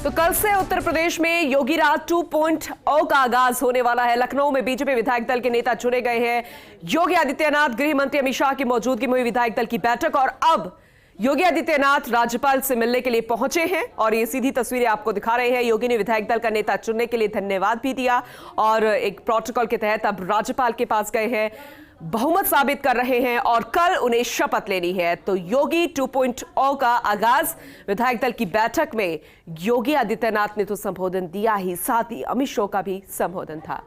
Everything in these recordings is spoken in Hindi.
तो कल से उत्तर प्रदेश में योगी राज 2.0 का आगाज होने वाला है। लखनऊ में बीजेपी विधायक दल के नेता चुने गए हैं। योगी आदित्यनाथ, गृह मंत्री अमित शाह की मौजूदगी में हुई विधायक दल की बैठक और अब योगी आदित्यनाथ राज्यपाल से मिलने के लिए पहुंचे हैं और ये सीधी तस्वीरें आपको दिखा रहे हैं। योगी ने विधायक दल का नेता चुनने के लिए धन्यवाद भी दिया और एक प्रोटोकॉल के तहत अब राज्यपाल के पास गए हैं, बहुमत साबित कर रहे हैं और कल उन्हें शपथ लेनी है। तो योगी 2.0 का आगाज विधायक दल की बैठक में योगी आदित्यनाथ ने तो संबोधन दिया ही, साथ ही अमित शाह का भी संबोधन था।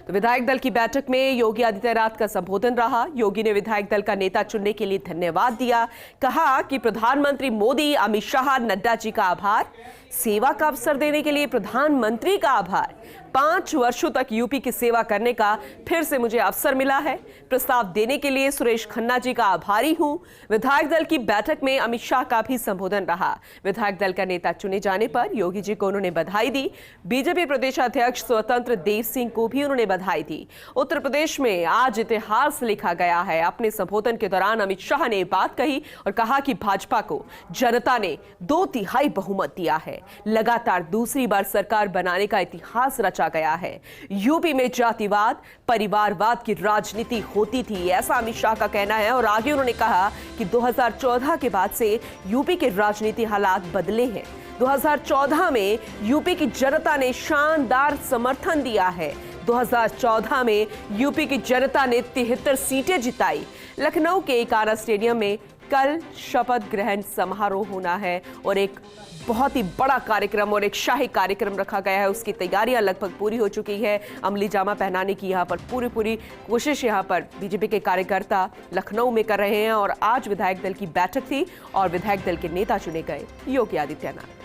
तो विधायक दल की बैठक में योगी आदित्यनाथ का संबोधन रहा। योगी ने विधायक दल का नेता चुनने के लिए धन्यवाद दिया, कहा कि प्रधानमंत्री मोदी, अमित शाह, नड्डा जी का आभार, सेवा का अवसर देने के लिए प्रधानमंत्री का आभार, 5 वर्षों तक यूपी की सेवा करने का फिर से मुझे अवसर मिला है, प्रस्ताव देने के लिए सुरेश खन्ना जी का आभारी हूं। विधायक दल की बैठक में अमित शाह का भी संबोधन रहा। विधायक दल का नेता चुने जाने पर योगी जी को उन्होंने बधाई दी। बीजेपी प्रदेशाध्यक्ष स्वतंत्र देव सिंह को भी उन्होंने बधाई दी। उत्तर प्रदेश में आज इतिहास लिखा गया है। अपने संबोधन के दौरान अमित शाह ने बात कही और कहा कि भाजपा को जनता ने 2/3 बहुमत दिया है, लगातार दूसरी बार सरकार बनाने का इतिहास रचा गया है। यूपी में जातिवाद, परिवारवाद की राजनीति होती थी, ऐसा अमित शाह का कहना है और आगे उन्होंने कहा कि 2014 के बाद से यूपी के राजनीति हालात बदले हैं। 2014 में यूपी की जनता ने शानदार समर्थन दिया है। 2014 में यूपी की जनता ने 73 सीटें जिताई। लखनऊ के एकाना स्टेडियम में कल शपथ ग्रहण समारोह होना है और एक बहुत ही बड़ा कार्यक्रम और एक शाही कार्यक्रम रखा गया है। उसकी तैयारियां लगभग पूरी हो चुकी है। अमली जामा पहनाने की यहाँ पर पूरी कोशिश यहाँ पर बीजेपी के कार्यकर्ता लखनऊ में कर रहे हैं और आज विधायक दल की बैठक थी और विधायक दल के नेता चुने गए योगी आदित्यनाथ।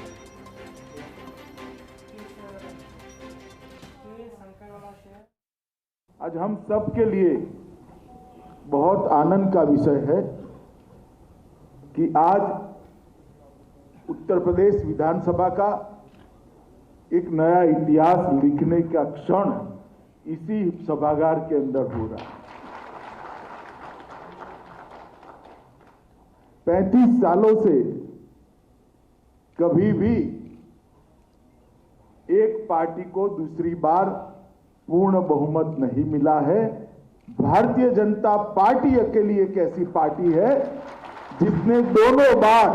आज हम सब के लिए बहुत आनंद का विषय है कि आज उत्तर प्रदेश विधानसभा का एक नया इतिहास लिखने का क्षण इसी सभागार के अंदर हो रहा है। 35 सालों से कभी भी एक पार्टी को दूसरी बार पूर्ण बहुमत नहीं मिला है। भारतीय जनता पार्टी अकेली एक ऐसी पार्टी है जिसने दोनों बार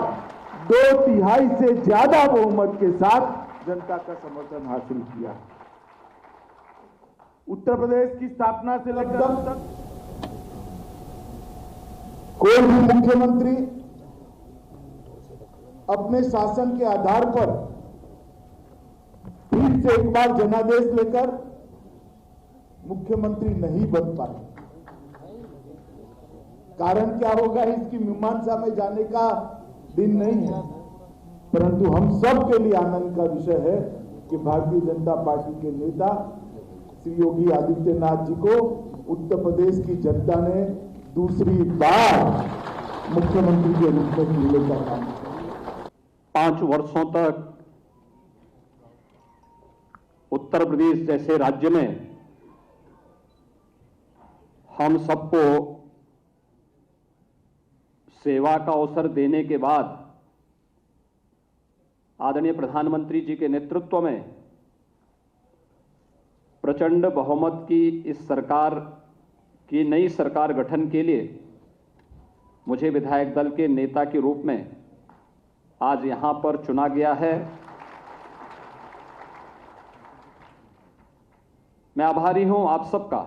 2/3 से ज्यादा बहुमत के साथ जनता का समर्थन हासिल किया। उत्तर प्रदेश की स्थापना से लेकर अब तक कोई भी मुख्यमंत्री अपने शासन के आधार पर फिर से एक बार जनादेश लेकर मुख्यमंत्री नहीं बन पाए। कारण क्या होगा, इसकी मीमांसा में जाने का दिन नहीं है, परंतु हम सब के लिए आनंद का विषय है कि भारतीय जनता पार्टी के नेता श्री योगी आदित्यनाथ जी को उत्तर प्रदेश की जनता ने दूसरी बार मुख्यमंत्री के रूप में चुनने का काम किया। 5 वर्षों तक उत्तर प्रदेश जैसे राज्य में हम सबको सेवा का अवसर देने के बाद आदरणीय प्रधानमंत्री जी के नेतृत्व में प्रचंड बहुमत की इस सरकार की नई सरकार गठन के लिए मुझे विधायक दल के नेता के रूप में आज यहां पर चुना गया है। मैं आभारी हूं आप सबका।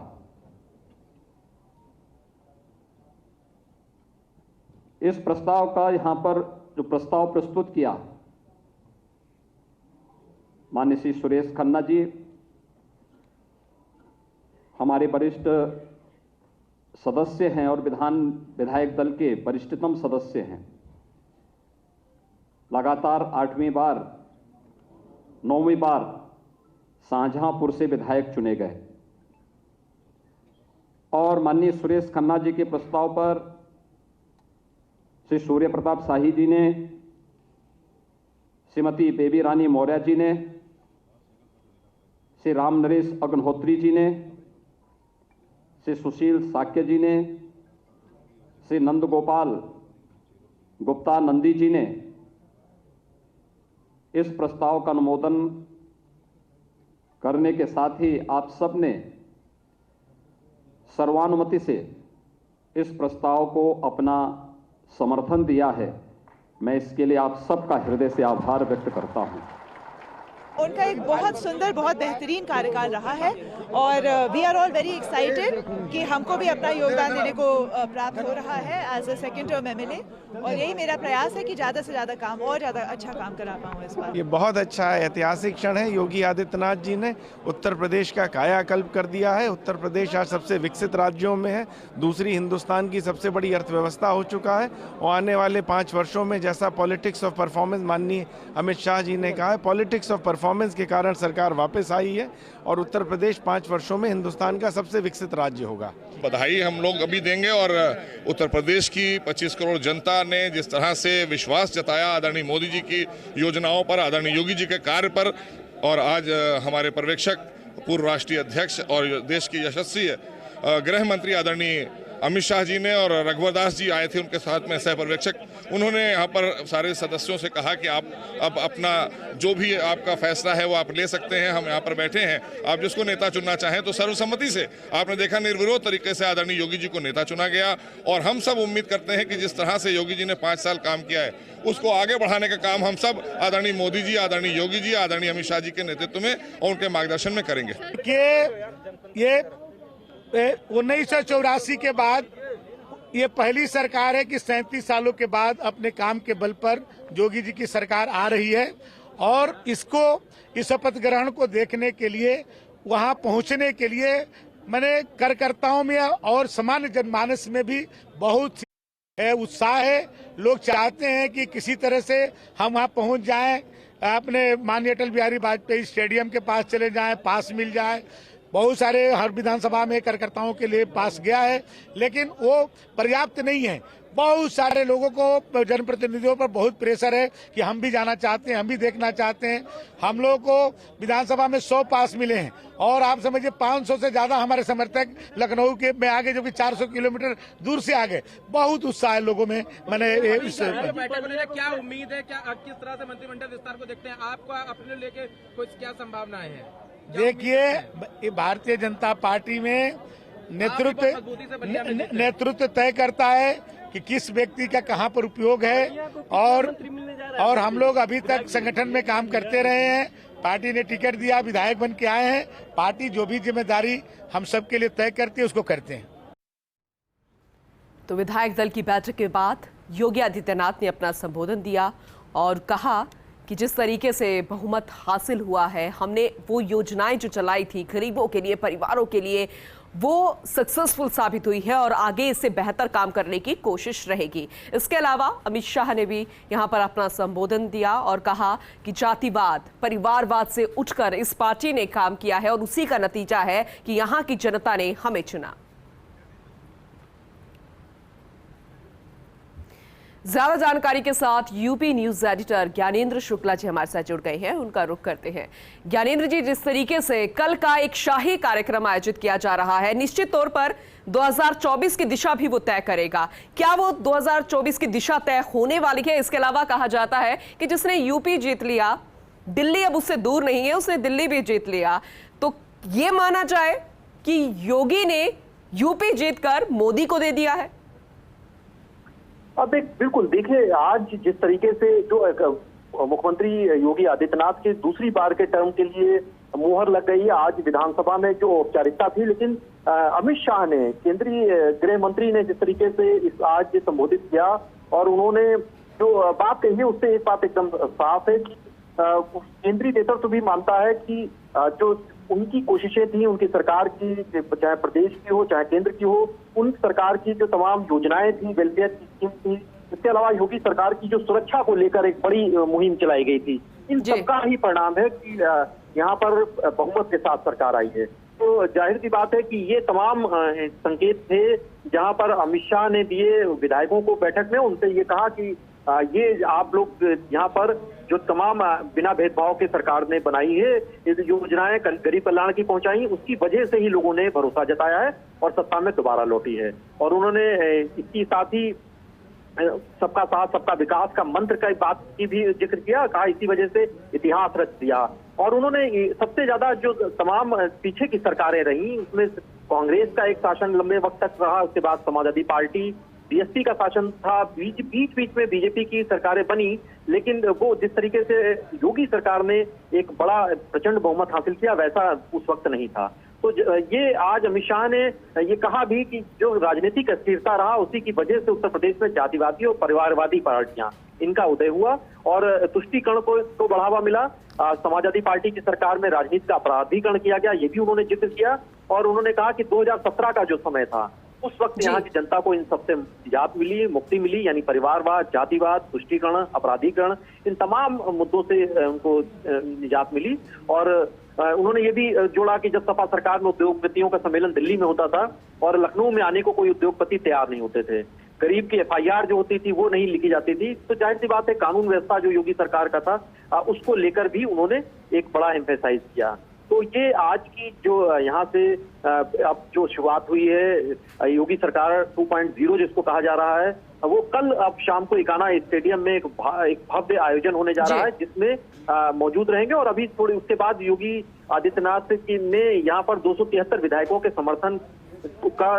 इस प्रस्ताव का यहां पर जो प्रस्ताव प्रस्तुत किया माननीय श्री सुरेश खन्ना जी, हमारे वरिष्ठ सदस्य हैं और विधायक दल के वरिष्ठतम सदस्य हैं। लगातार 8वीं बार 9वीं बार शाहजहांपुर से विधायक चुने गए और माननीय सुरेश खन्ना जी के प्रस्ताव पर श्री सूर्य प्रताप शाही जी ने, श्रीमती बेबी रानी मौर्य जी ने, श्री राम नरेश अग्निहोत्री जी ने, श्री सुशील साक्य जी ने, श्री नंद गोपाल गुप्ता नंदी जी ने इस प्रस्ताव का अनुमोदन करने के साथ ही आप सब ने सर्वानुमति से इस प्रस्ताव को अपना समर्थन दिया है। मैं इसके लिए आप सबका हृदय से आभार व्यक्त करता हूं। उनका एक बहुत सुंदर, बहुत बेहतरीन कार्यकाल रहा है और we are all very excited कि हमको भी अपना योगदान देने को प्राप्त हो रहा है as a second term MLA, और यही मेरा प्रयास है कि ज़्यादा से ज़्यादा काम और ज़्यादा अच्छा काम करा पाऊँ इस बार। ये बहुत अच्छा ऐतिहासिक क्षण है। योगी आदित्यनाथ जी ने उत्तर प्रदेश का कायाकल्प कर दिया है। उत्तर प्रदेश आज सबसे विकसित राज्यों में है, दूसरी हिंदुस्तान की सबसे बड़ी अर्थव्यवस्था हो चुका है और आने वाले 5 वर्षों में, जैसा पॉलिटिक्स ऑफ परफॉर्मेंस माननीय अमित शाह जी ने कहा है, पॉलिटिक्स ऑफ परफॉर्मेंस के कारण सरकार वापस आई है और उत्तर प्रदेश 5 वर्षों में हिंदुस्तान का सबसे विकसित राज्य होगा। बधाई हम लोग अभी देंगे और उत्तर प्रदेश की 25 करोड़ जनता ने जिस तरह से विश्वास जताया आदरणीय मोदी जी की योजनाओं पर, आदरणीय योगी जी के कार्य पर, और आज हमारे पर्यवेक्षक पूर्व राष्ट्रीय अध्यक्ष और देश की यशस्वी गृह मंत्री आदरणीय अमित शाह जी ने और रघुवर दास जी आए थे उनके साथ में सह पर्यवेक्षक, उन्होंने यहाँ पर सारे सदस्यों से कहा कि आप अब अपना जो भी आपका फैसला है वो आप ले सकते हैं। हम यहाँ पर बैठे हैं, आप जिसको नेता चुनना चाहें तो सर्वसम्मति से, आपने देखा निर्विरोध तरीके से आदरणीय योगी जी को नेता चुना गया और हम सब उम्मीद करते हैं कि जिस तरह से योगी जी ने 5 साल काम किया है उसको आगे बढ़ाने का काम हम सब आदरणीय मोदी जी, आदरणीय योगी जी, आदरणीय अमित शाह जी के नेतृत्व में और उनके मार्गदर्शन में करेंगे। ये 1984 के बाद ये पहली सरकार है कि 37 सालों के बाद अपने काम के बल पर योगी जी की सरकार आ रही है और इसको, इस शपथ ग्रहण को देखने के लिए, वहां पहुंचने के लिए मैंने कार्यकर्ताओं में और सामान्य जनमानस में भी बहुत उत्साह है। लोग चाहते हैं कि किसी तरह से हम वहां पहुंच जाएं, अपने माननीय अटल बिहारी वाजपेयी स्टेडियम के पास चले जाएं, पास मिल जाए। बहुत सारे हर विधानसभा में कार्यकर्ताओं के लिए पास गया है, लेकिन वो पर्याप्त नहीं है। बहुत सारे लोगों को, जनप्रतिनिधियों पर बहुत प्रेशर है कि हम भी जाना चाहते हैं, हम भी देखना चाहते हैं। हम लोगों को विधानसभा में 100 पास मिले हैं और आप समझिए 500 से ज्यादा हमारे समर्थक लखनऊ के में आगे, जो कि 400 किलोमीटर दूर से आगे। बहुत उत्साह है लोगों में। मैंने क्या उम्मीद है, क्या किस तरह से मंत्रिमंडल विस्तार को देखते हैं, आपका अपने लेके कुछ क्या संभावनाएं हैं? देखिए, भारतीय जनता पार्टी में नेतृत्व तय करता है कि किस व्यक्ति का कहां पर उपयोग है और हम लोग अभी तक संगठन में काम करते रहे हैं। पार्टी ने टिकट दिया, विधायक बन के आए हैं। पार्टी जो भी जिम्मेदारी हम सबके लिए तय करती है उसको करते हैं। तो विधायक दल की बैठक के बाद योगी आदित्यनाथ ने अपना संबोधन दिया और कहा कि जिस तरीके से बहुमत हासिल हुआ है, हमने वो योजनाएं जो चलाई थी गरीबों के लिए, परिवारों के लिए, वो सक्सेसफुल साबित हुई है और आगे इससे बेहतर काम करने की कोशिश रहेगी। इसके अलावा अमित शाह ने भी यहां पर अपना संबोधन दिया और कहा कि जातिवाद, परिवारवाद से उठकर इस पार्टी ने काम किया है और उसी का नतीजा है कि यहां की जनता ने हमें चुना। ज्यादा जानकारी के साथ UP news editor Gyanendra Shukla ji हमारे साथ जुड़ गए हैं, उनका रुख करते हैं। ज्ञानेंद्र जी, जिस तरीके से कल का एक शाही कार्यक्रम आयोजित किया जा रहा है, निश्चित तौर पर 2024 की दिशा भी वो तय करेगा। क्या वो 2024 की दिशा तय होने वाली है? इसके अलावा कहा जाता है कि जिसने यूपी जीत लिया, दिल्ली अब उससे दूर नहीं है, उसने दिल्ली भी जीत लिया, तो ये माना जाए कि योगी ने यूपी जीतकर मोदी को दे दिया है? अब बिल्कुल देखिए, आज जिस तरीके से जो मुख्यमंत्री योगी आदित्यनाथ के दूसरी बार के टर्म के लिए मुहर लग गई है, आज विधानसभा में जो औपचारिकता थी, लेकिन अमित शाह ने, केंद्रीय गृह मंत्री ने जिस तरीके से आज संबोधित किया और उन्होंने जो बात कही है उससे एक बात एकदम साफ है कि केंद्रीय नेतृत्व भी मानता है कि जो उनकी कोशिशें थी, उनकी सरकार की, चाहे प्रदेश की हो चाहे केंद्र की हो, उन सरकार की जो तमाम योजनाएं थी, वेलफेयर की स्कीम थी, इसके अलावा योगी सरकार की जो सुरक्षा को लेकर एक बड़ी मुहिम चलाई गई थी, इन सबका ही परिणाम है कि यहाँ पर बहुमत के साथ सरकार आई है। तो जाहिर सी बात है कि ये तमाम संकेत थे जहाँ पर अमित शाह ने दिए विधायकों को बैठक में, उनसे ये कहा कि ये आप लोग यहाँ पर जो तमाम बिना भेदभाव के सरकार ने बनाई है, ये योजनाएं गरीब कल्याण की पहुंचाई, उसकी वजह से ही लोगों ने भरोसा जताया है और सत्ता में दोबारा लौटी है। और उन्होंने इसकी साथ ही सबका साथ सबका विकास का मंत्र का बात की भी जिक्र किया, कहा इसी वजह से इतिहास रच दिया। और उन्होंने सबसे ज्यादा जो तमाम पीछे की सरकारें रही उसमें कांग्रेस का एक शासन लंबे वक्त तक रहा, उसके बाद समाजवादी पार्टी, बीएसपी का शासन था, बीच में बीजेपी की सरकारें बनी, लेकिन वो जिस तरीके से योगी सरकार ने एक बड़ा प्रचंड बहुमत हासिल किया वैसा उस वक्त नहीं था। तो ये आज अमित शाह ने ये कहा भी कि जो राजनीतिक अस्थिरता रहा उसी की वजह से उत्तर प्रदेश में जातिवादी और परिवारवादी पार्टियां इनका उदय हुआ और तुष्टीकरण को बढ़ावा मिला। समाजवादी पार्टी की सरकार में राजनीति का अपराधीकरण किया गया, ये भी उन्होंने जिक्र किया। और उन्होंने कहा कि 2017 का जो समय था उस वक्त यहाँ की जनता को इन सबसे निजात मिली, मुक्ति मिली, यानी परिवारवाद, जातिवाद, तुष्टीकरण, अपराधीकरण, इन तमाम मुद्दों से उनको निजात मिली। और उन्होंने ये भी जोड़ा कि जब सपा सरकार में उद्योगपतियों का सम्मेलन दिल्ली में होता था और लखनऊ में आने को कोई उद्योगपति तैयार नहीं होते थे, गरीब की एफआईआर जो होती थी वो नहीं लिखी जाती थी, तो जाहिर सी बात है कानून व्यवस्था जो योगी सरकार का था उसको लेकर भी उन्होंने एक बड़ा एम्फेसाइज किया। तो ये आज की जो यहाँ से अब जो शुरुआत हुई है योगी सरकार 2.0 जिसको कहा जा रहा है, वो कल अब शाम को इकाना स्टेडियम में एक भव्य आयोजन होने जा रहा है जिसमें मौजूद रहेंगे। और अभी थोड़ी उसके बाद योगी आदित्यनाथ ने यहाँ पर 273 विधायकों के समर्थन का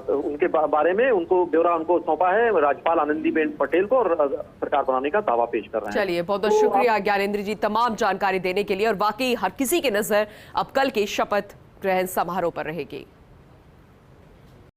उनके बारे में उनको ब्यौरा उनको सौंपा है राज्यपाल आनंदीबेन पटेल को और सरकार बनाने का दावा पेश कर रहे हैं। चलिए, बहुत बहुत शुक्रिया ज्ञानेंद्र जी तमाम जानकारी देने के लिए। और वाकई हर किसी की नजर अब कल के शपथ ग्रहण समारोह पर रहेगी।